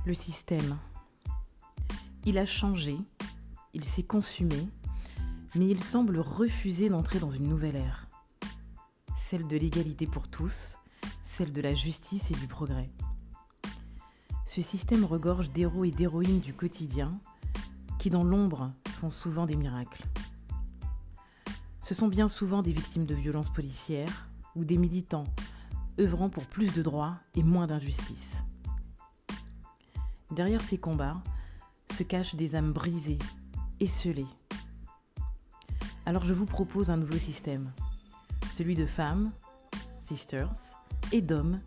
Le système. Il a changé, il s'est consumé, mais il semble refuser d'entrer dans une nouvelle ère. Celle de l'égalité pour tous, celle de la justice et du progrès. Ce système regorge d'héros et d'héroïnes du quotidien qui, dans l'ombre, font souvent des miracles. Ce sont bien souvent des victimes de violences policières ou des militants œuvrant pour plus de droits et moins d'injustice. Derrière ces combats se cachent des âmes brisées, esseulées. Alors je vous propose un nouveau système, celui de femmes, sisters, et d'hommes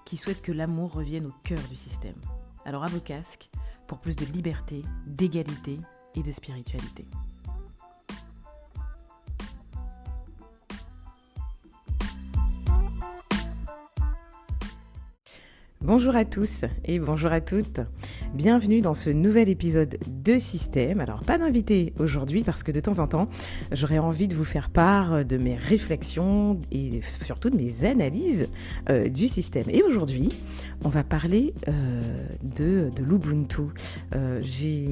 qui souhaitent que l'amour revienne au cœur du système. Alors à vos casques pour plus de liberté, d'égalité et de spiritualité. Bonjour à tous et bonjour à toutes. Bienvenue dans ce nouvel épisode de Système. Alors pas d'invité aujourd'hui parce que de temps en temps, j'aurais envie de vous faire part de mes réflexions et surtout de mes analyses du système. Et aujourd'hui, on va parler de l'Ubuntu. J'ai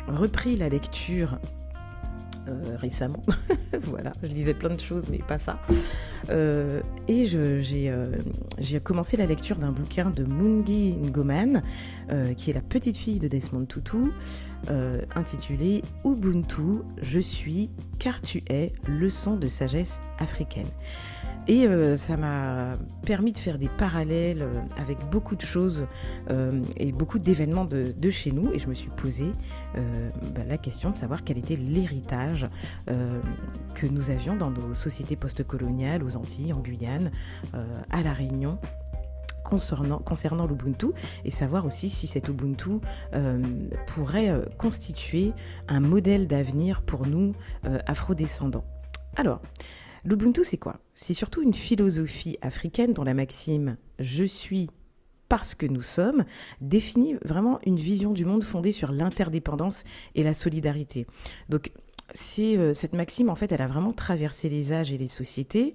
repris la lecture récemment. Voilà, je lisais plein de choses, mais pas ça. Et j'ai commencé la lecture d'un bouquin de Mungi Ngoman, qui est la petite fille de Desmond Tutu, intitulé Ubuntu, je suis, car tu es, leçon de sagesse africaine. Et ça m'a permis de faire des parallèles avec beaucoup de choses et beaucoup d'événements de chez nous. Et je me suis posé la question de savoir quel était l'héritage que nous avions dans nos sociétés post-coloniales, aux Antilles, en Guyane, à La Réunion, concernant l'Ubuntu, et savoir aussi si cet Ubuntu pourrait constituer un modèle d'avenir pour nous, afrodescendants. Alors, l'Ubuntu, c'est quoi ? C'est surtout une philosophie africaine dont la maxime « je suis parce que nous sommes » définit vraiment une vision du monde fondée sur l'interdépendance et la solidarité. Donc, cette maxime, en fait, elle a vraiment traversé les âges et les sociétés.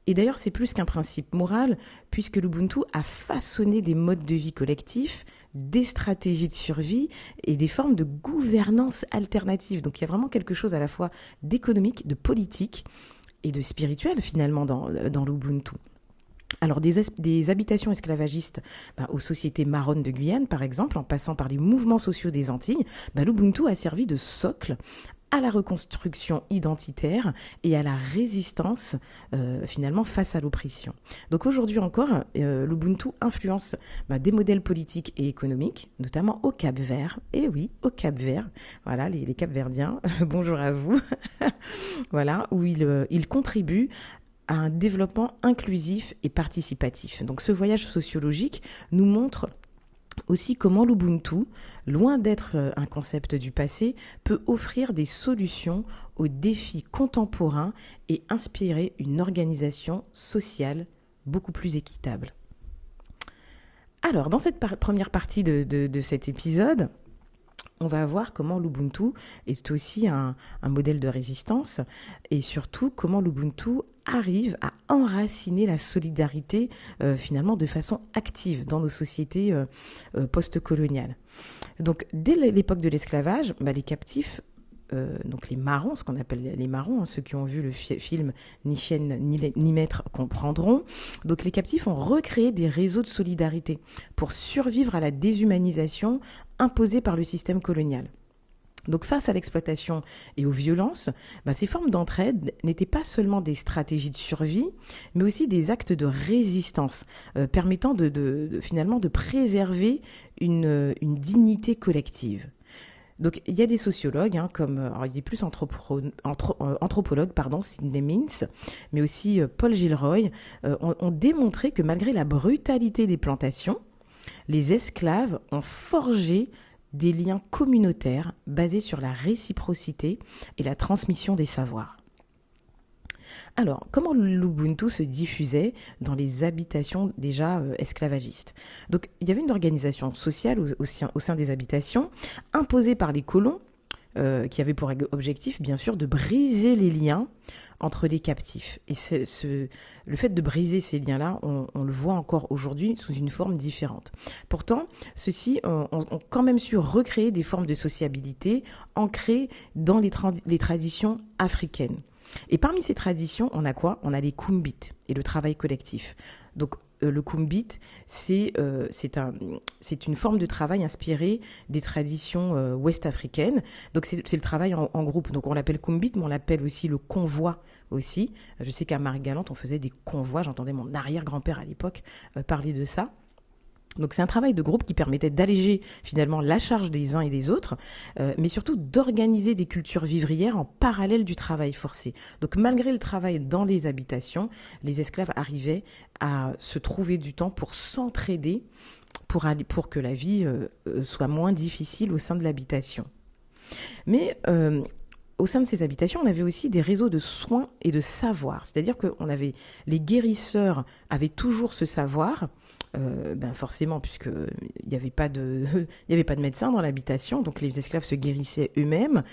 Et d'ailleurs, c'est plus qu'un principe moral, puisque l'Ubuntu a façonné des modes de vie collectifs, des stratégies de survie et des formes de gouvernance alternatives. Donc, il y a vraiment quelque chose à la fois d'économique, de politique et de spirituel finalement dans l'Ubuntu. Alors des habitations esclavagistes aux sociétés marronnes de Guyane par exemple, en passant par les mouvements sociaux des Antilles, l'Ubuntu a servi de socle à la reconstruction identitaire et à la résistance finalement face à l'oppression. Donc aujourd'hui encore, l'Ubuntu influence des modèles politiques et économiques, notamment au Cap-Vert. Et oui, au Cap-Vert, voilà les Cap-Verdiens, bonjour à vous, voilà, où il contribue à un développement inclusif et participatif. Donc ce voyage sociologique nous montre aussi comment l'Ubuntu, loin d'être un concept du passé, peut offrir des solutions aux défis contemporains et inspirer une organisation sociale beaucoup plus équitable. Alors, dans cette première partie de cet épisode, on va voir comment l'Ubuntu est aussi un modèle de résistance et surtout comment l'Ubuntu arrive à enraciner la solidarité finalement de façon active dans nos sociétés post-coloniales. Donc dès l'époque de l'esclavage, les captifs, donc les marrons, ce qu'on appelle les marrons, ceux qui ont vu le film Ni chienne ni maître comprendront. Donc les captifs ont recréé des réseaux de solidarité pour survivre à la déshumanisation imposée par le système colonial. Donc face à l'exploitation et aux violences, ces formes d'entraide n'étaient pas seulement des stratégies de survie, mais aussi des actes de résistance permettant finalement de préserver une dignité collective. Donc il y a des sociologues, alors il est plus anthropologue, Sidney Mintz, mais aussi Paul Gilroy, ont démontré que malgré la brutalité des plantations, les esclaves ont forgé des liens communautaires basés sur la réciprocité et la transmission des savoirs. Alors, comment l'Ubuntu se diffusait dans les habitations déjà esclavagistes ? Donc, il y avait une organisation sociale au sein des habitations imposée par les colons qui avait pour objectif, bien sûr, de briser les liens entre les captifs. Et le fait de briser ces liens-là, on le voit encore aujourd'hui sous une forme différente. Pourtant, ceux-ci ont quand même su recréer des formes de sociabilité ancrées dans les traditions africaines. Et parmi ces traditions, on a quoi ? On a les kumbit et le travail collectif. Donc, le kumbit, c'est une forme de travail inspirée des traditions ouest-africaines. Donc, c'est le travail en groupe. Donc, on l'appelle kumbit, mais on l'appelle aussi le convoi aussi. Je sais qu'à Marie-Galante, on faisait des convois. J'entendais mon arrière-grand-père à l'époque parler de ça. Donc c'est un travail de groupe qui permettait d'alléger finalement la charge des uns et des autres, mais surtout d'organiser des cultures vivrières en parallèle du travail forcé. Donc malgré le travail dans les habitations, les esclaves arrivaient à se trouver du temps pour s'entraider, pour que la vie soit moins difficile au sein de l'habitation. Mais au sein de ces habitations, on avait aussi des réseaux de soins et de savoir. C'est-à-dire que les guérisseurs avaient toujours ce savoir, forcément, puisqu'il n'y avait pas de médecin dans l'habitation, donc les esclaves se guérissaient eux-mêmes.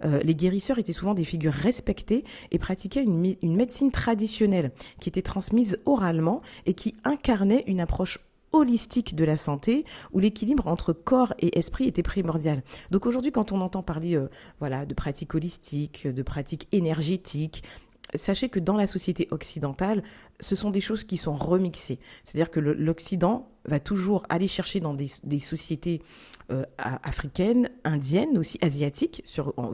Les guérisseurs étaient souvent des figures respectées et pratiquaient une médecine traditionnelle qui était transmise oralement et qui incarnait une approche holistique de la santé, où l'équilibre entre corps et esprit était primordial. Donc aujourd'hui, quand on entend parler de pratiques holistiques, de pratiques énergétiques, sachez que dans la société occidentale, ce sont des choses qui sont remixées. C'est-à-dire que l'Occident va toujours aller chercher dans des sociétés africaines, indiennes, aussi asiatiques,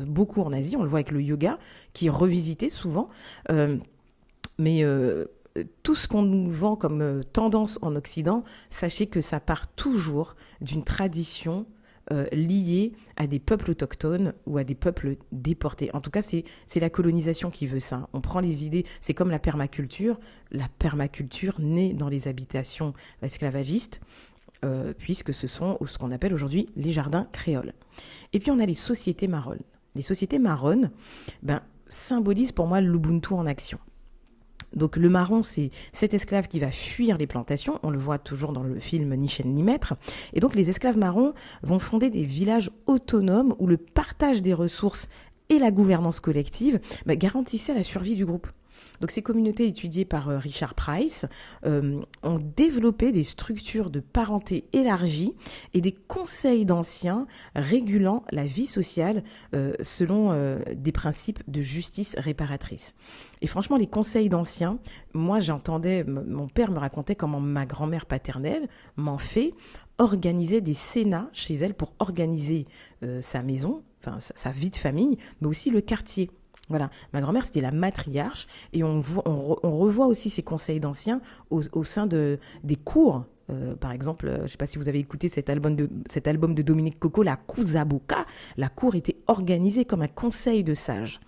beaucoup en Asie, on le voit avec le yoga, qui est revisité souvent, mais tout ce qu'on nous vend comme tendance en Occident, sachez que ça part toujours d'une tradition liée à des peuples autochtones ou à des peuples déportés. En tout cas, c'est la colonisation qui veut ça. On prend les idées, c'est comme la permaculture. La permaculture naît dans les habitations esclavagistes, puisque ce sont ce qu'on appelle aujourd'hui les jardins créoles. Et puis on a les sociétés marronnes. Les sociétés marronnes symbolisent pour moi l'Ubuntu en action. Donc le marron, c'est cet esclave qui va fuir les plantations, on le voit toujours dans le film Ni chaîne ni maître, et donc les esclaves marrons vont fonder des villages autonomes où le partage des ressources et la gouvernance collective garantissaient la survie du groupe. Donc ces communautés étudiées par Richard Price ont développé des structures de parenté élargies et des conseils d'anciens régulant la vie sociale selon des principes de justice réparatrice. Et franchement, les conseils d'anciens, moi j'entendais, mon père me racontait comment ma grand-mère paternelle, m'en fait, organisait des sénats chez elle pour organiser sa maison, enfin sa vie de famille, mais aussi le quartier. Voilà, ma grand-mère c'était la matriarche et on revoit aussi ces conseils d'anciens au sein des cours. Par exemple, je ne sais pas si vous avez écouté cet album de Dominique Coco, la Kuzaboka. La cour était organisée comme un conseil de sages.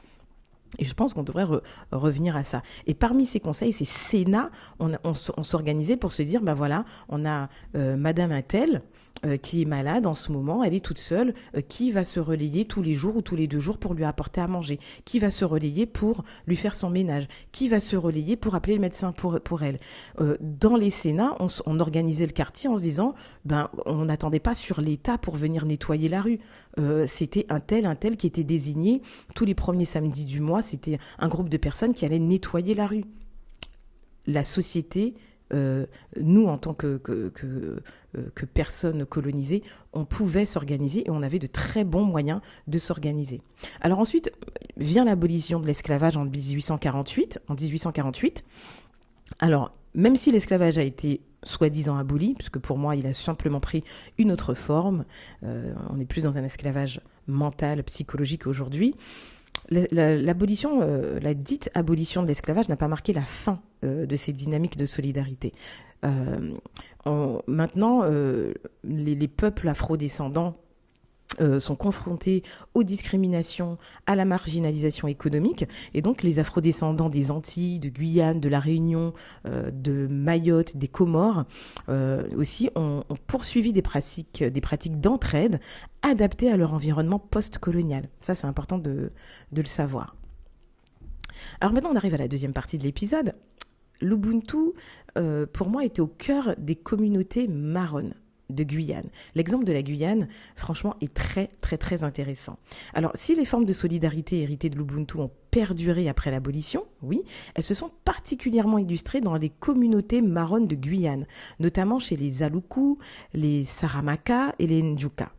Et je pense qu'on devrait revenir à ça. Et parmi ces conseils, ces sénats, on s'organisait pour se dire, on a Madame Intel qui est malade en ce moment, elle est toute seule, qui va se relayer tous les jours ou tous les 2 jours pour lui apporter à manger, qui va se relayer pour lui faire son ménage, qui va se relayer pour appeler le médecin pour elle. Dans les sénats, on organisait le quartier en se disant, on n'attendait pas sur l'État pour venir nettoyer la rue. C'était un tel qui était désigné. Tous les premiers samedis du mois, c'était un groupe de personnes qui allaient nettoyer la rue. La société, nous, en tant que personnes colonisées, on pouvait s'organiser et on avait de très bons moyens de s'organiser. Alors ensuite, vient l'abolition de l'esclavage en 1848. Alors, même si l'esclavage a été soi-disant aboli, puisque pour moi, il a simplement pris une autre forme, on est plus dans un esclavage mental, psychologique aujourd'hui, l'abolition, la dite abolition de l'esclavage n'a pas marqué la fin de ces dynamiques de solidarité. Maintenant, les peuples afrodescendants sont confrontés aux discriminations, à la marginalisation économique, et donc les afrodescendants des Antilles, de Guyane, de la Réunion, de Mayotte, des Comores aussi ont poursuivi des pratiques d'entraide adaptées à leur environnement post-colonial. Ça, c'est important de le savoir. Alors maintenant, on arrive à la deuxième partie de l'épisode. L'Ubuntu, pour moi, était au cœur des communautés marronnes. de Guyane. L'exemple de la Guyane, franchement, est très, très, très intéressant. Alors, si les formes de solidarité héritées de l'Ubuntu ont perduré après l'abolition, oui, elles se sont particulièrement illustrées dans les communautés marronnes de Guyane, notamment chez les Aloukou, les Saramaka et les Ndjuka.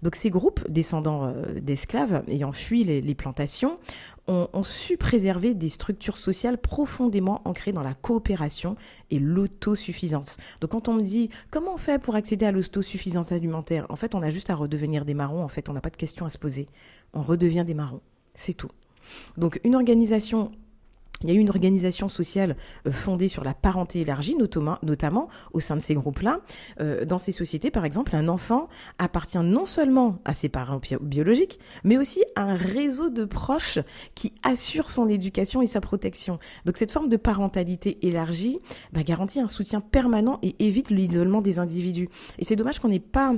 Donc ces groupes, descendants d'esclaves ayant fui les plantations, ont su préserver des structures sociales profondément ancrées dans la coopération et l'autosuffisance. Donc quand on me dit comment on fait pour accéder à l'autosuffisance alimentaire, en fait on a juste à redevenir des marrons, en fait on n'a pas de questions à se poser. On redevient des marrons, c'est tout. Donc il y a eu une organisation sociale fondée sur la parenté élargie, notamment au sein de ces groupes-là. Dans ces sociétés, par exemple, un enfant appartient non seulement à ses parents biologiques, mais aussi à un réseau de proches qui assurent son éducation et sa protection. Donc cette forme de parentalité élargie garantit un soutien permanent et évite l'isolement des individus. Et c'est dommage qu'on n'ait pas...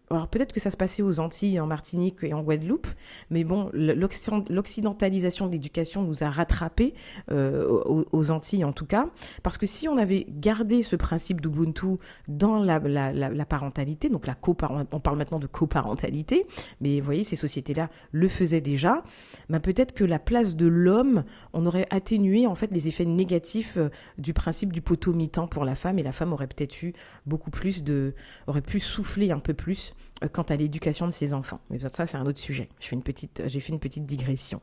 Alors peut-être que ça se passait aux Antilles, en Martinique et en Guadeloupe, mais bon, l'occidentalisation de l'éducation nous a rattrapés, aux Antilles en tout cas, parce que si on avait gardé ce principe d'Ubuntu dans la parentalité, donc on parle maintenant de coparentalité, mais vous voyez, ces sociétés-là le faisaient déjà, peut-être que la place de l'homme, on aurait atténué en fait les effets négatifs du principe du poteau-mi-temps pour la femme, et la femme aurait peut-être eu aurait pu souffler un peu plus quant à l'éducation de ses enfants. Mais ça, c'est un autre sujet. J'ai fait une petite digression.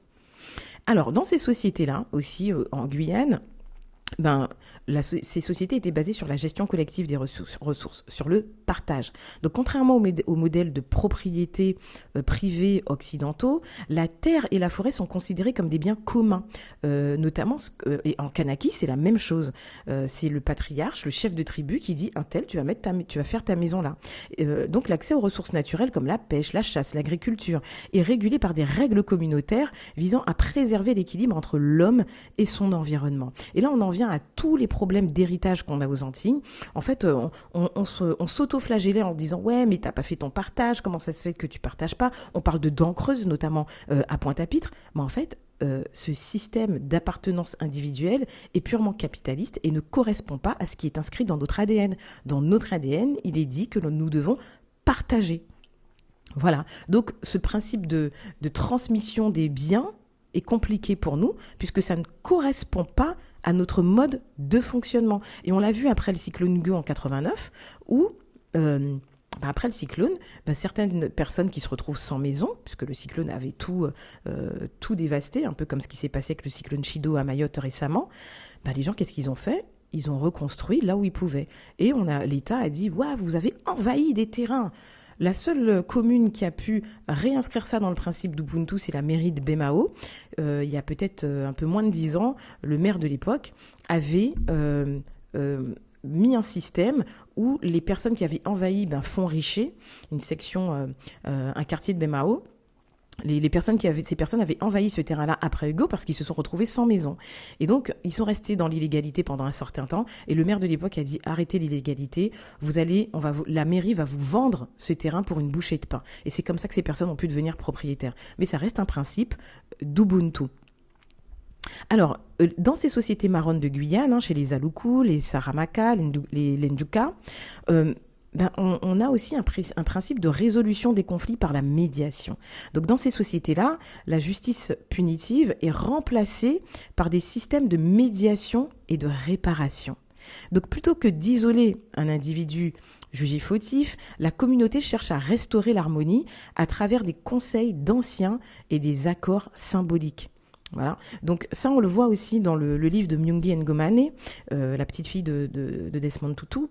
Alors, dans ces sociétés-là, aussi en Guyane, ces sociétés étaient basées sur la gestion collective des ressources, sur le partage. Donc, contrairement au modèle de propriété privée occidentaux, la terre et la forêt sont considérées comme des biens communs. Notamment, et en Kanaki, c'est la même chose. C'est le patriarche, le chef de tribu, qui dit un tel, tu vas faire ta maison là. Donc, l'accès aux ressources naturelles comme la pêche, la chasse, l'agriculture est régulé par des règles communautaires visant à préserver l'équilibre entre l'homme et son environnement. Et là, on en vient à tous les problèmes d'héritage qu'on a aux Antilles. En fait, on s'auto-flagellait en disant « Ouais, mais t'as pas fait ton partage, comment ça se fait que tu partages pas ?» On parle de dents creuses, notamment à Pointe-à-Pitre. Mais en fait, ce système d'appartenance individuelle est purement capitaliste et ne correspond pas à ce qui est inscrit dans notre ADN. Dans notre ADN, il est dit que nous devons partager. Voilà. Donc, ce principe de transmission des biens est compliqué pour nous, puisque ça ne correspond pas à notre mode de fonctionnement. Et on l'a vu après le cyclone Ngo en 89, où après le cyclone, certaines personnes qui se retrouvent sans maison, puisque le cyclone avait tout dévasté, un peu comme ce qui s'est passé avec le cyclone Chido à Mayotte récemment, les gens, qu'est-ce qu'ils ont fait ? Ils ont reconstruit là où ils pouvaient. Et l'État a dit « Waouh, vous avez envahi des terrains !» La seule commune qui a pu réinscrire ça dans le principe d'Ubuntu, c'est la mairie de Bemao. Il y a peut-être un peu moins de 10 ans, le maire de l'époque avait mis un système où les personnes qui avaient envahi Font-Richer, une section, un quartier de Bemao, ces personnes avaient envahi ce terrain-là après Hugo parce qu'ils se sont retrouvés sans maison. Et donc, ils sont restés dans l'illégalité pendant un certain temps. Et le maire de l'époque a dit, arrêtez l'illégalité. La mairie va vous vendre ce terrain pour une bouchée de pain. Et c'est comme ça que ces personnes ont pu devenir propriétaires. Mais ça reste un principe d'Ubuntu. Alors, dans ces sociétés marronnes de Guyane, chez les Aloukou, les Saramaka, les Ndjuka, on a aussi un principe de résolution des conflits par la médiation. Donc dans ces sociétés-là, la justice punitive est remplacée par des systèmes de médiation et de réparation. Donc plutôt que d'isoler un individu jugé fautif, la communauté cherche à restaurer l'harmonie à travers des conseils d'anciens et des accords symboliques. Voilà. Donc ça, on le voit aussi dans le livre de Myungi Ngomane, la petite fille de Desmond Tutu,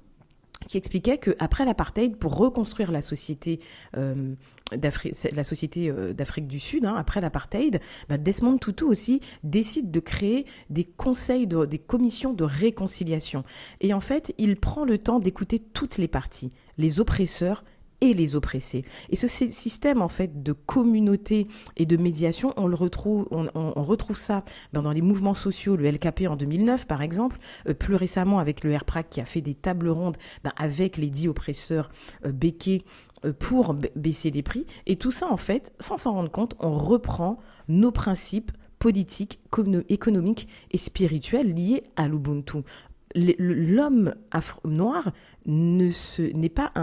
qui expliquait qu'après l'apartheid, pour reconstruire la société d'Afrique du Sud, après l'apartheid, Desmond Tutu aussi décide de créer des commissions de réconciliation. Et en fait, il prend le temps d'écouter toutes les parties, les oppresseurs et les oppressés. Et ce système en fait de communauté et de médiation, on retrouve ça dans les mouvements sociaux, le LKP en 2009 par exemple, plus récemment avec le RPRAC qui a fait des tables rondes avec les 10 oppresseurs béquets pour baisser les prix. Et tout ça en fait, sans s'en rendre compte, on reprend nos principes politiques, économiques et spirituels liés à l'Ubuntu. l'homme noir n'est pas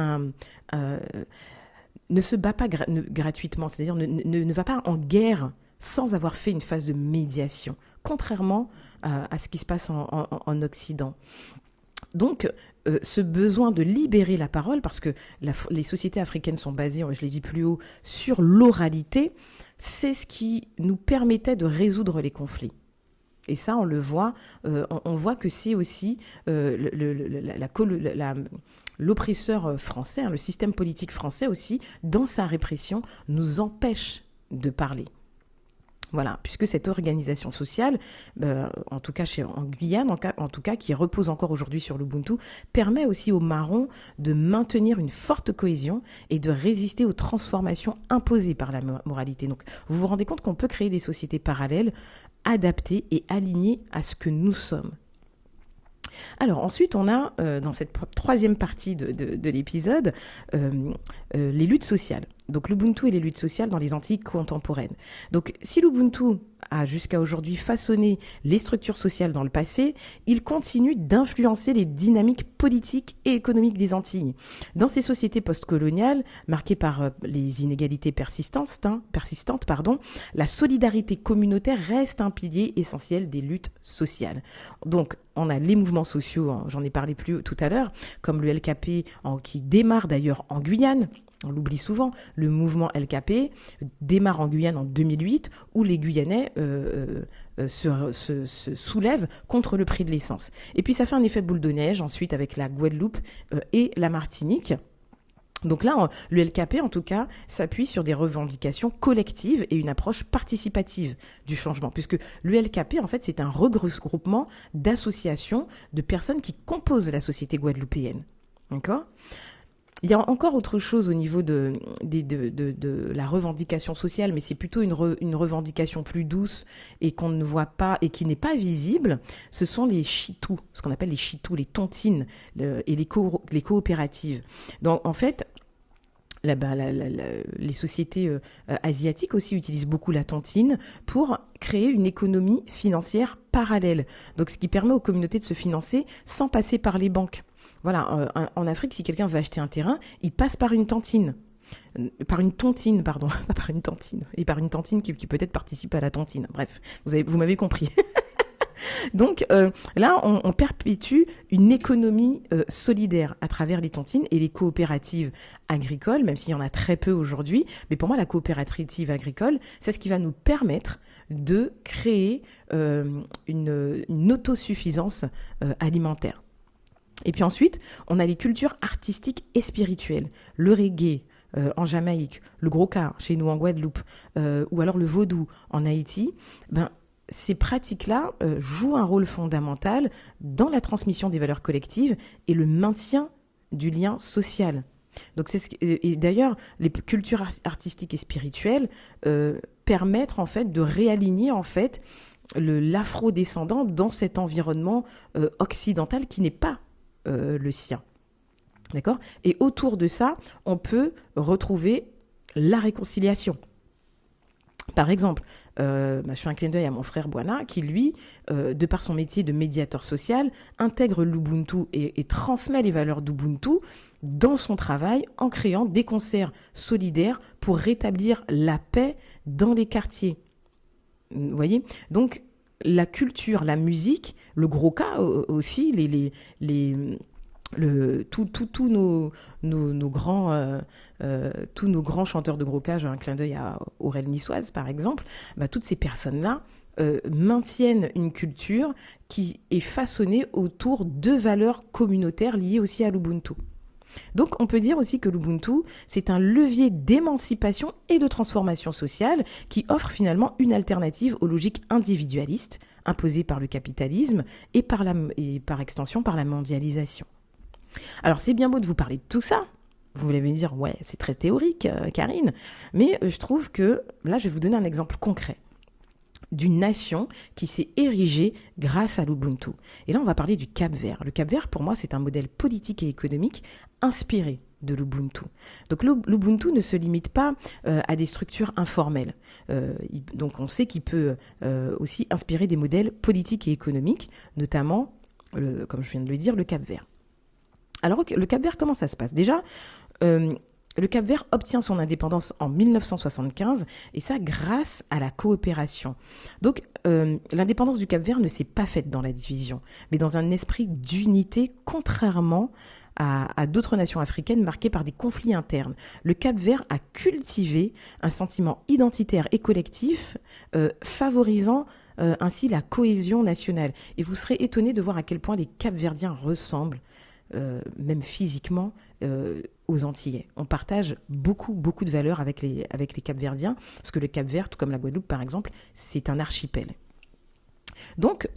ne se bat pas gratuitement, c'est-à-dire ne va pas en guerre sans avoir fait une phase de médiation, contrairement à ce qui se passe en Occident. Donc, ce besoin de libérer la parole, parce que les sociétés africaines sont basées, je l'ai dit plus haut, sur l'oralité, c'est ce qui nous permettait de résoudre les conflits. Et ça, on le voit, on voit que c'est aussi l'oppresseur français, le système politique français aussi, dans sa répression, nous empêche de parler. Voilà, puisque cette organisation sociale, en tout cas en Guyane, en tout cas qui repose encore aujourd'hui sur l'Ubuntu, permet aussi aux marrons de maintenir une forte cohésion et de résister aux transformations imposées par la moralité. Donc vous vous rendez compte qu'on peut créer des sociétés parallèles, adaptées et alignées à ce que nous sommes. Alors ensuite, on a, dans cette troisième partie de l'épisode, les luttes sociales. Donc l'Ubuntu et les luttes sociales dans les Antilles contemporaines. Donc si l'Ubuntu a jusqu'à aujourd'hui façonné les structures sociales dans le passé, il continue d'influencer les dynamiques politiques et économiques des Antilles. Dans ces sociétés postcoloniales, marquées par les inégalités persistantes, la solidarité communautaire reste un pilier essentiel des luttes sociales. Donc on a les mouvements sociaux, j'en ai parlé tout à l'heure, comme le LKP qui démarre d'ailleurs en Guyane. On l'oublie souvent, le mouvement LKP démarre en Guyane en 2008 où les Guyanais se soulèvent contre le prix de l'essence. Et puis ça fait un effet boule de neige ensuite avec la Guadeloupe et la Martinique. Donc là, le LKP, en tout cas, s'appuie sur des revendications collectives et une approche participative du changement, puisque le LKP, en fait, c'est un regroupement d'associations de personnes qui composent la société guadeloupéenne. D'accord ? Il y a encore autre chose au niveau de la revendication sociale, mais c'est plutôt une revendication plus douce et qu'on ne voit pas et qui n'est pas visible. Ce sont les chitous, ce qu'on appelle les chitous, les tontines et les coopératives. Donc en fait, les sociétés asiatiques aussi utilisent beaucoup la tontine pour créer une économie financière parallèle. Donc ce qui permet aux communautés de se financer sans passer par les banques. Voilà, en Afrique, si quelqu'un veut acheter un terrain, il passe par une tontine. Par une tontine, pardon, pas par une tantine. Et par une tantine qui peut-être participe à la tontine. Bref, vous m'avez compris. Donc là, on perpétue une économie solidaire à travers les tontines et les coopératives agricoles, même s'il y en a très peu aujourd'hui. Mais pour moi, la coopérative agricole, c'est ce qui va nous permettre de créer une autosuffisance alimentaire. Et puis ensuite, on a les cultures artistiques et spirituelles. Le reggae en Jamaïque, le gros-ka chez nous en Guadeloupe, ou alors le vaudou en Haïti. Ces pratiques-là jouent un rôle fondamental dans la transmission des valeurs collectives et le maintien du lien social. Donc et d'ailleurs, les cultures artistiques et spirituelles permettent en fait de réaligner en fait l'afro-descendant dans cet environnement occidental qui n'est pas le sien. D'accord ? Et autour de ça, on peut retrouver la réconciliation. Par exemple, je fais un clin d'œil à mon frère Bouana qui, lui, de par son métier de médiateur social, intègre l'Ubuntu et transmet les valeurs d'Ubuntu dans son travail en créant des concerts solidaires pour rétablir la paix dans les quartiers. Vous voyez ? Donc, la culture, la musique, le gros cas aussi, tous nos grands chanteurs de gros cas, j'ai un clin d'œil à Aurel Niçoise par exemple, toutes ces personnes-là maintiennent une culture qui est façonnée autour de valeurs communautaires liées aussi à l'Ubuntu. Donc on peut dire aussi que l'Ubuntu, c'est un levier d'émancipation et de transformation sociale qui offre finalement une alternative aux logiques individualistes imposées par le capitalisme et par extension par la mondialisation. Alors c'est bien beau de vous parler de tout ça. Vous allez me dire, ouais, c'est très théorique, Karine. Mais je trouve que, là, je vais vous donner un exemple concret d'une nation qui s'est érigée grâce à l'Ubuntu. Et là, on va parler du Cap-Vert. Le Cap-Vert, pour moi, c'est un modèle politique et économique inspiré de l'Ubuntu. Donc l'Ubuntu ne se limite pas à des structures informelles. Donc on sait qu'il peut aussi inspirer des modèles politiques et économiques, notamment comme je viens de le dire, le Cap-Vert. Alors, le Cap-Vert, comment ça se passe? Déjà, le Cap-Vert obtient son indépendance en 1975, et ça grâce à la coopération. Donc, l'indépendance du Cap-Vert ne s'est pas faite dans la division, mais dans un esprit d'unité, contrairement à d'autres nations africaines marquées par des conflits internes. Le Cap-Vert a cultivé un sentiment identitaire et collectif, favorisant ainsi la cohésion nationale. Et vous serez étonnés de voir à quel point les Cap-Verdiens ressemblent, même physiquement, aux Antillais. On partage beaucoup de valeurs avec les Cap-Verdiens, parce que le Cap-Vert, tout comme la Guadeloupe par exemple, c'est un archipel. Donc,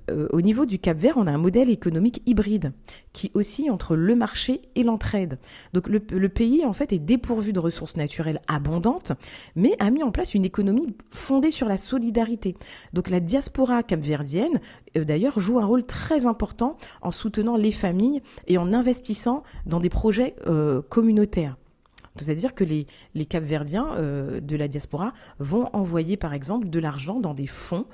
au niveau du Cap-Vert, on a un modèle économique hybride qui oscille entre le marché et l'entraide. Donc, le pays, en fait, est dépourvu de ressources naturelles abondantes, mais a mis en place une économie fondée sur la solidarité. Donc, la diaspora capverdienne, d'ailleurs, joue un rôle très important en soutenant les familles et en investissant dans des projets communautaires. C'est-à-dire que les Capverdiens de la diaspora vont envoyer, par exemple, de l'argent dans des fonds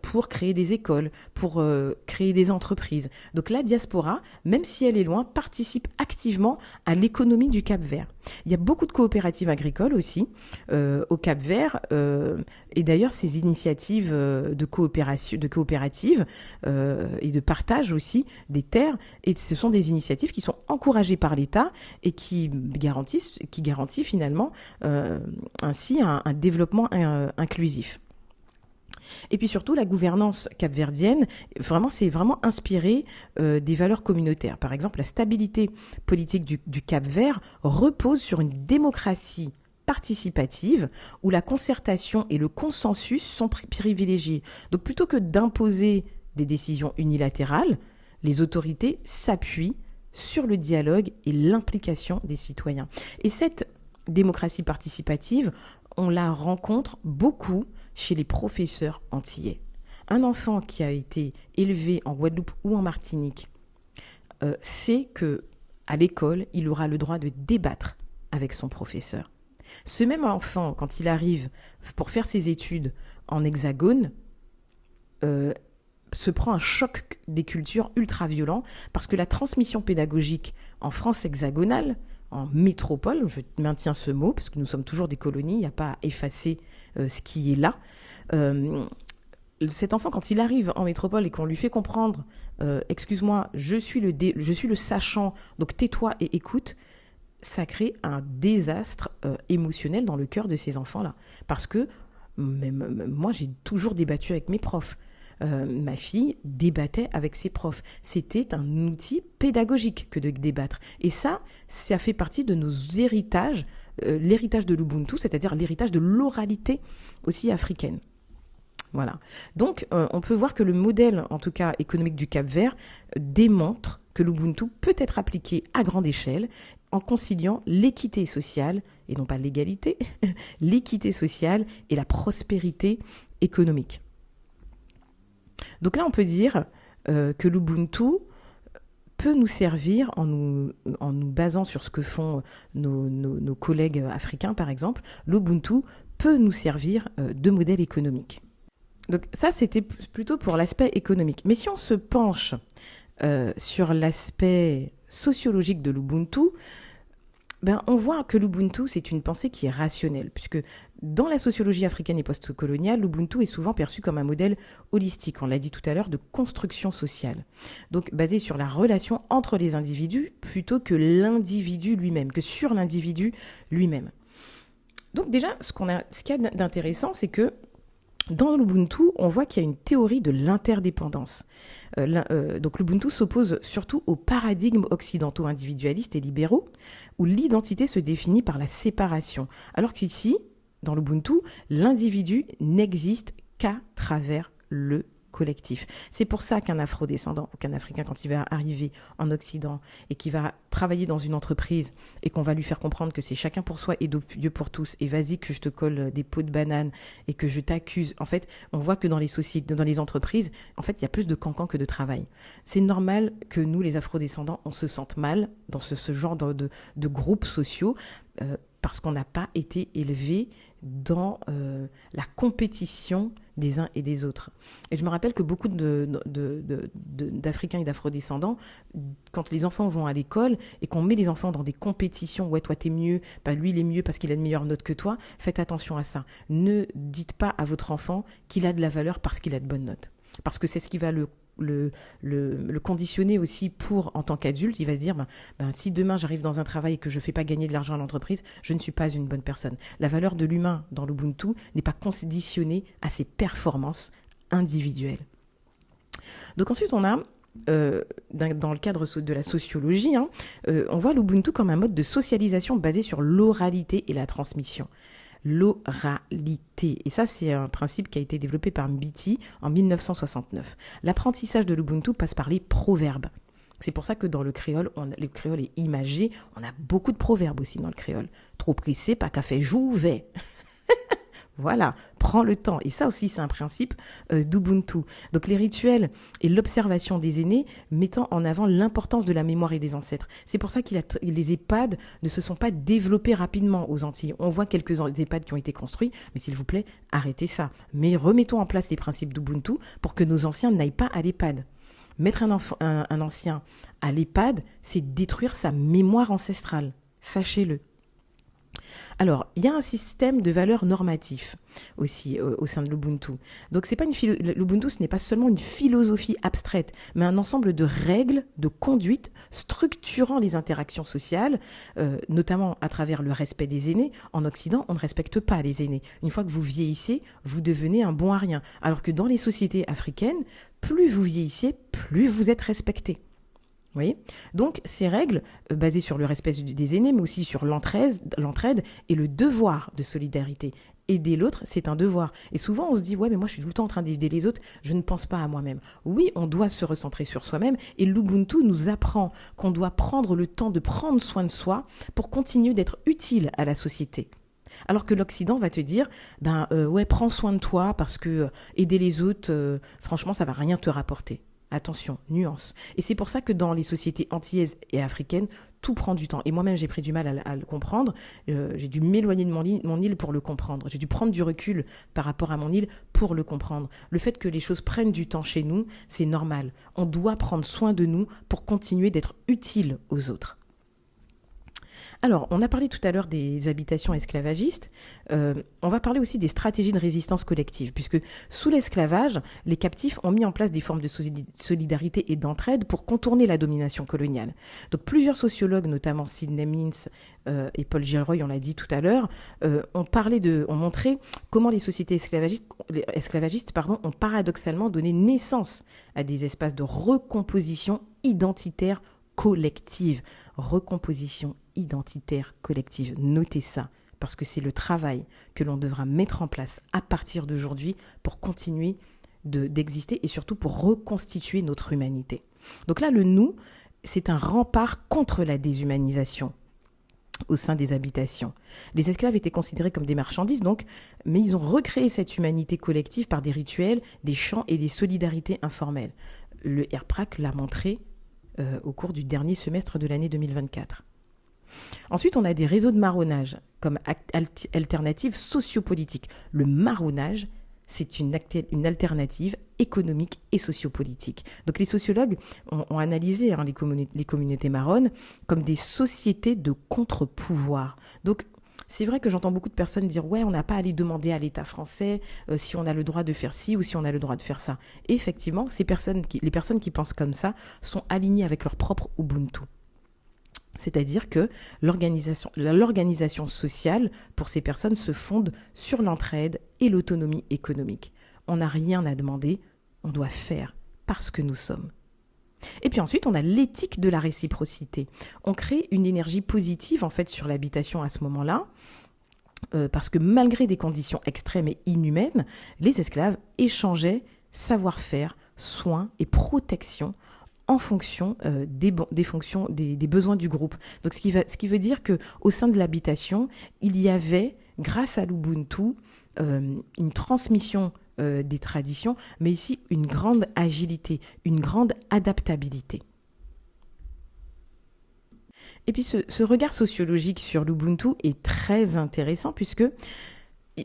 pour créer des écoles, pour créer des entreprises. Donc la diaspora, même si elle est loin, participe activement à l'économie du Cap-Vert. Il y a beaucoup de coopératives agricoles aussi au Cap-Vert, et d'ailleurs ces initiatives de coopératives et de partage aussi des terres, et ce sont des initiatives qui sont encouragées par l'État et qui garantit finalement ainsi un développement inclusif. Et puis surtout, la gouvernance capverdienne, c'est vraiment inspiré des valeurs communautaires. Par exemple, la stabilité politique du Cap-Vert repose sur une démocratie participative où la concertation et le consensus sont privilégiés. Donc plutôt que d'imposer des décisions unilatérales, les autorités s'appuient sur le dialogue et l'implication des citoyens. Et cette démocratie participative, on la rencontre beaucoup chez les professeurs antillais. Un enfant qui a été élevé en Guadeloupe ou en Martinique sait qu'à l'école, il aura le droit de débattre avec son professeur. Ce même enfant, quand il arrive pour faire ses études en Hexagone, se prend un choc des cultures ultra violent parce que la transmission pédagogique en France hexagonale, en métropole, je maintiens ce mot parce que nous sommes toujours des colonies, il n'y a pas à effacer ce qui est là. Cet enfant, quand il arrive en métropole et qu'on lui fait comprendre excuse-moi, je suis le sachant, donc tais-toi et écoute, ça crée un désastre émotionnel dans le cœur de ces enfants-là. Parce que moi, j'ai toujours débattu avec mes profs. Ma fille débattait avec ses profs. C'était un outil pédagogique que de débattre. Et ça fait partie de nos héritages, l'héritage de l'Ubuntu, c'est-à-dire l'héritage de l'oralité aussi africaine. Voilà. Donc, on peut voir que le modèle, en tout cas économique du Cap-Vert, démontre que l'Ubuntu peut être appliqué à grande échelle en conciliant l'équité sociale, et non pas l'égalité, l'équité sociale et la prospérité économique. Donc là, on peut dire que l'Ubuntu peut nous servir, en nous basant sur ce que font nos collègues africains, par exemple, l'Ubuntu peut nous servir de modèle économique. Donc ça, c'était plutôt pour l'aspect économique. Mais si on se penche sur l'aspect sociologique de l'Ubuntu, on voit que l'Ubuntu, c'est une pensée qui est rationnelle, puisque dans la sociologie africaine et post-coloniale, l'Ubuntu est souvent perçu comme un modèle holistique, on l'a dit tout à l'heure, de construction sociale. Donc basé sur la relation entre les individus plutôt que l'individu lui-même, que sur l'individu lui-même. Donc déjà, ce qu'il y a d'intéressant, c'est que dans l'Ubuntu, on voit qu'il y a une théorie de l'interdépendance. Donc l'Ubuntu s'oppose surtout aux paradigmes occidentaux individualistes et libéraux, où l'identité se définit par la séparation. Alors qu'ici, dans l'Ubuntu, l'individu n'existe qu'à travers le collectif. C'est pour ça qu'un afrodescendant ou qu'un Africain, quand il va arriver en Occident et qui va travailler dans une entreprise et qu'on va lui faire comprendre que c'est chacun pour soi et Dieu pour tous, et vas-y que je te colle des pots de banane et que je t'accuse. En fait, on voit que dans les sociétés, dans les entreprises, en fait, il y a plus de cancan que de travail. C'est normal que nous, les afrodescendants, on se sente mal dans ce genre de groupes sociaux. parce qu'on n'a pas été élevé dans la compétition des uns et des autres. Et je me rappelle que beaucoup d'Africains et d'Afrodescendants, quand les enfants vont à l'école et qu'on met les enfants dans des compétitions, ouais, toi t'es mieux, bah, lui il est mieux parce qu'il a de meilleures notes que toi, faites attention à ça. Ne dites pas à votre enfant qu'il a de la valeur parce qu'il a de bonnes notes. Parce que c'est ce qui va le conditionner aussi pour, en tant qu'adulte, il va se dire, si demain j'arrive dans un travail et que je ne fais pas gagner de l'argent à l'entreprise, je ne suis pas une bonne personne. La valeur de l'humain dans l'Ubuntu n'est pas conditionnée à ses performances individuelles. Donc ensuite, on a, dans le cadre de la sociologie, on voit l'Ubuntu comme un mode de socialisation basé sur l'oralité et la transmission. L'oralité. Et ça, c'est un principe qui a été développé par Mbiti en 1969. L'apprentissage de l'Ubuntu passe par les proverbes. C'est pour ça que dans le créole est imagé. On a beaucoup de proverbes aussi dans le créole. Trop pressé, pas qu'à fait jouvet. Voilà, prends le temps. Et ça aussi, c'est un principe d'Ubuntu. Donc les rituels et l'observation des aînés mettant en avant l'importance de la mémoire et des ancêtres. C'est pour ça que les EHPAD ne se sont pas développés rapidement aux Antilles. On voit quelques EHPAD qui ont été construits, mais s'il vous plaît, arrêtez ça. Mais remettons en place les principes d'Ubuntu pour que nos anciens n'aillent pas à l'EHPAD. Mettre un ancien à l'EHPAD, c'est détruire sa mémoire ancestrale. Sachez-le. Alors, il y a un système de valeurs normatifs aussi au sein de l'Ubuntu. Donc, l'Ubuntu, ce n'est pas seulement une philosophie abstraite, mais un ensemble de règles, de conduite structurant les interactions sociales, notamment à travers le respect des aînés. En Occident, on ne respecte pas les aînés. Une fois que vous vieillissez, vous devenez un bon à rien. Alors que dans les sociétés africaines, plus vous vieillissez, plus vous êtes respecté. Vous voyez ? Donc, ces règles, basées sur le respect des aînés, mais aussi sur l'entraide et le devoir de solidarité. Aider l'autre, c'est un devoir. Et souvent, on se dit, ouais, mais moi, je suis tout le temps en train d'aider les autres, je ne pense pas à moi-même. Oui, on doit se recentrer sur soi-même, et l'Ubuntu nous apprend qu'on doit prendre le temps de prendre soin de soi pour continuer d'être utile à la société. Alors que l'Occident va te dire, ouais, prends soin de toi, parce que aider les autres, franchement, ça va rien te rapporter. Attention, nuance. Et c'est pour ça que dans les sociétés antillaises et africaines, tout prend du temps. Et moi-même, j'ai pris du mal à le comprendre. J'ai dû m'éloigner de mon île pour le comprendre. J'ai dû prendre du recul par rapport à mon île pour le comprendre. Le fait que les choses prennent du temps chez nous, c'est normal. On doit prendre soin de nous pour continuer d'être utile aux autres. Alors, on a parlé tout à l'heure des habitations esclavagistes. On va parler aussi des stratégies de résistance collective, puisque sous l'esclavage, les captifs ont mis en place des formes de solidarité et d'entraide pour contourner la domination coloniale. Donc, plusieurs sociologues, notamment Sidney Mintz et Paul Gilroy, on l'a dit tout à l'heure, ont montré comment les sociétés esclavagistes ont paradoxalement donné naissance à des espaces de recomposition identitaire collective. Recomposition identitaire collective. Notez ça, parce que c'est le travail que l'on devra mettre en place à partir d'aujourd'hui pour continuer d'exister et surtout pour reconstituer notre humanité. Donc là, le nous, c'est un rempart contre la déshumanisation au sein des habitations. Les esclaves étaient considérés comme des marchandises, donc, mais ils ont recréé cette humanité collective par des rituels, des chants et des solidarités informelles. Le RPRAC l'a montré au cours du dernier semestre de l'année 2024. Ensuite, on a des réseaux de marronnage comme alternative sociopolitique. Le marronnage, c'est une alternative économique et sociopolitique. Donc les sociologues ont analysé les communautés marronnes comme des sociétés de contre-pouvoir. Donc c'est vrai que j'entends beaucoup de personnes dire « ouais, on n'a pas à aller demander à l'État français si on a le droit de faire ci ou si on a le droit de faire ça ». Et effectivement, les personnes qui pensent comme ça sont alignées avec leur propre Ubuntu. C'est-à-dire que l'organisation sociale pour ces personnes se fonde sur l'entraide et l'autonomie économique. On n'a rien à demander, on doit faire parce que nous sommes. Et puis ensuite, on a l'éthique de la réciprocité. On crée une énergie positive en fait sur l'habitation à ce moment-là, parce que malgré des conditions extrêmes et inhumaines, les esclaves échangeaient savoir-faire, soins et protection en fonction des besoins du groupe. Donc ce qui veut dire qu'au sein de l'habitation, il y avait, grâce à l'Ubuntu, une transmission des traditions, mais ici une grande agilité, une grande adaptabilité. Et puis ce regard sociologique sur l'Ubuntu est très intéressant puisque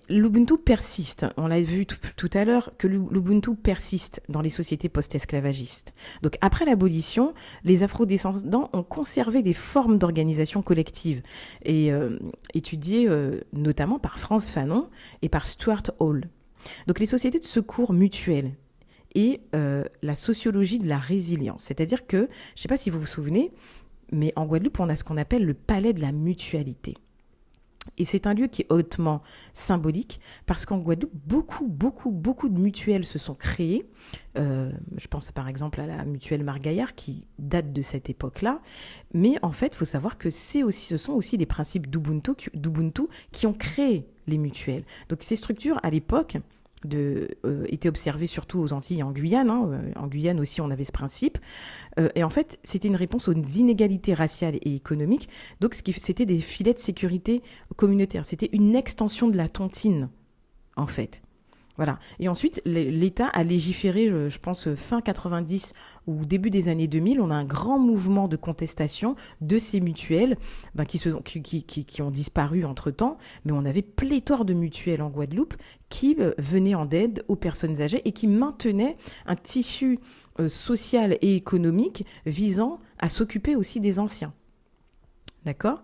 l'Ubuntu persiste. On l'a vu tout à l'heure que l'Ubuntu persiste dans les sociétés post-esclavagistes. Donc après l'abolition, les afro-descendants ont conservé des formes d'organisation collective et étudiées notamment par Frantz Fanon et par Stuart Hall. Donc les sociétés de secours mutuels et la sociologie de la résilience. C'est-à-dire que, je ne sais pas si vous vous souvenez, mais en Guadeloupe, on a ce qu'on appelle le palais de la mutualité. Et c'est un lieu qui est hautement symbolique parce qu'en Guadeloupe, beaucoup de mutuelles se sont créées. Je pense par exemple à la mutuelle Margaillard qui date de cette époque-là. Mais en fait, il faut savoir que ce sont aussi les principes d'Ubuntu qui ont créé les mutuelles. Donc ces structures, à l'époque, étaient observées surtout aux Antilles et en Guyane. En Guyane aussi, on avait ce principe. Et en fait, c'était une réponse aux inégalités raciales et économiques. Donc, c'était des filets de sécurité communautaires. C'était une extension de la tontine, en fait. Voilà. Et ensuite, l'État a légiféré, je pense, fin 90 ou début des années 2000. On a un grand mouvement de contestation de ces mutuelles qui ont disparu entre-temps. Mais on avait pléthore de mutuelles en Guadeloupe qui venaient en aide aux personnes âgées et qui maintenaient un tissu social et économique visant à s'occuper aussi des anciens. D'accord ?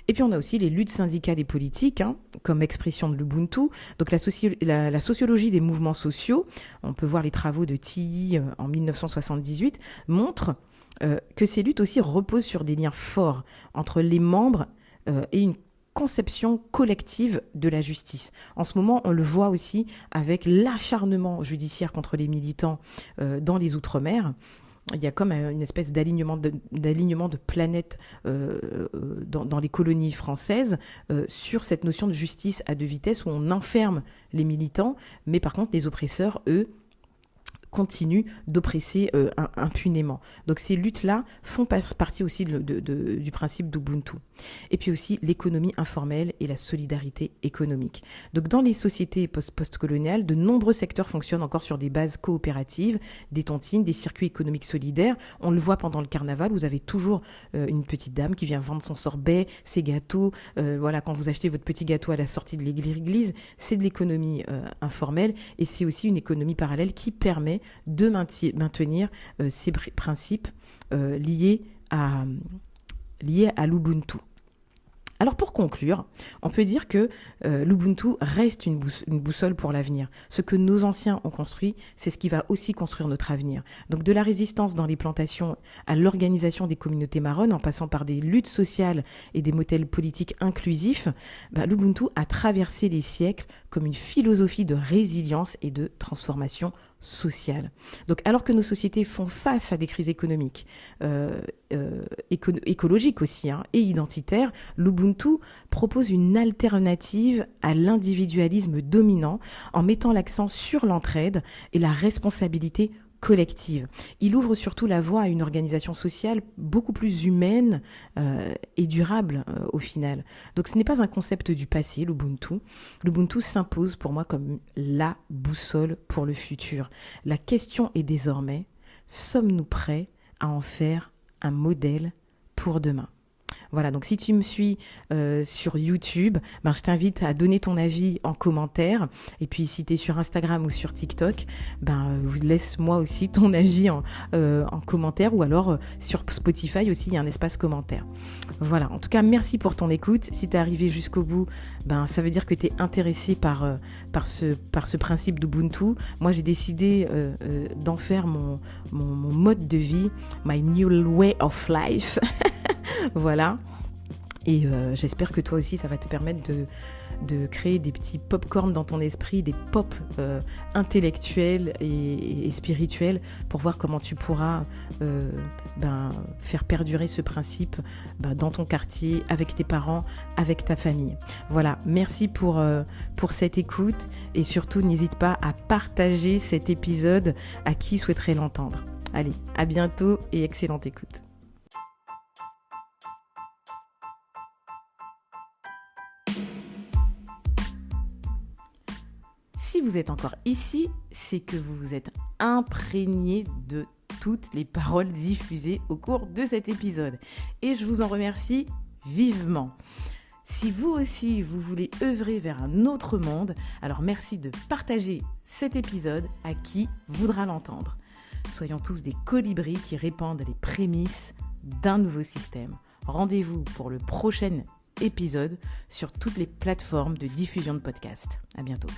Et puis on a aussi les luttes syndicales et politiques comme expression de l'Ubuntu. Donc la sociologie des mouvements sociaux, on peut voir les travaux de Tilly en 1978, montrent que ces luttes aussi reposent sur des liens forts entre les membres et une conception collective de la justice. En ce moment, on le voit aussi avec l'acharnement judiciaire contre les militants dans les Outre-mer. Il y a comme une espèce d'alignement de planètes dans les colonies françaises sur cette notion de justice à deux vitesses où on enferme les militants, mais par contre les oppresseurs, eux, continuent d'oppresser impunément. Donc ces luttes-là font partie aussi du principe d'Ubuntu. Et puis aussi l'économie informelle et la solidarité économique. Donc dans les sociétés post-coloniales, de nombreux secteurs fonctionnent encore sur des bases coopératives, des tontines, des circuits économiques solidaires. On le voit pendant le carnaval, vous avez toujours une petite dame qui vient vendre son sorbet, ses gâteaux. Voilà, quand vous achetez votre petit gâteau à la sortie de l'église, c'est de l'économie informelle et c'est aussi une économie parallèle qui permet de maintenir ces principes liés à l'Ubuntu. Alors pour conclure, on peut dire que l'Ubuntu reste une boussole pour l'avenir. Ce que nos anciens ont construit, c'est ce qui va aussi construire notre avenir. Donc de la résistance dans les plantations à l'organisation des communautés marronnes, en passant par des luttes sociales et des modèles politiques inclusifs, l'Ubuntu a traversé les siècles comme une philosophie de résilience et de transformation sociale. Donc alors que nos sociétés font face à des crises économiques, écologiques aussi, et identitaires, l'Ubuntu propose une alternative à l'individualisme dominant en mettant l'accent sur l'entraide et la responsabilité collective. Il ouvre surtout la voie à une organisation sociale beaucoup plus humaine et durable au final. Donc ce n'est pas un concept du passé, l'Ubuntu. L'Ubuntu s'impose pour moi comme la boussole pour le futur. La question est désormais, sommes-nous prêts à en faire un modèle pour demain ? Voilà, donc si tu me suis sur YouTube, je t'invite à donner ton avis en commentaire. Et puis si tu es sur Instagram ou sur TikTok, laisse-moi aussi ton avis en commentaire. Ou alors sur Spotify aussi, il y a un espace commentaire. Voilà, en tout cas, merci pour ton écoute. Si tu es arrivé jusqu'au bout, ça veut dire que tu es intéressé par ce principe d'Ubuntu. Moi, j'ai décidé d'en faire mon mode de vie, my new way of life. Voilà, et j'espère que toi aussi ça va te permettre de créer des petits pop-corn dans ton esprit, des pop intellectuels et spirituels pour voir comment tu pourras faire perdurer ce principe dans ton quartier, avec tes parents, avec ta famille. Voilà, merci pour cette écoute et surtout n'hésite pas à partager cet épisode à qui souhaiterait l'entendre. Allez, à bientôt et excellente écoute. Si vous êtes encore ici, c'est que vous vous êtes imprégné de toutes les paroles diffusées au cours de cet épisode. Et je vous en remercie vivement. Si vous aussi, vous voulez œuvrer vers un autre monde, alors merci de partager cet épisode à qui voudra l'entendre. Soyons tous des colibris qui répandent les prémices d'un nouveau système. Rendez-vous pour le prochain épisode sur toutes les plateformes de diffusion de podcasts. À bientôt.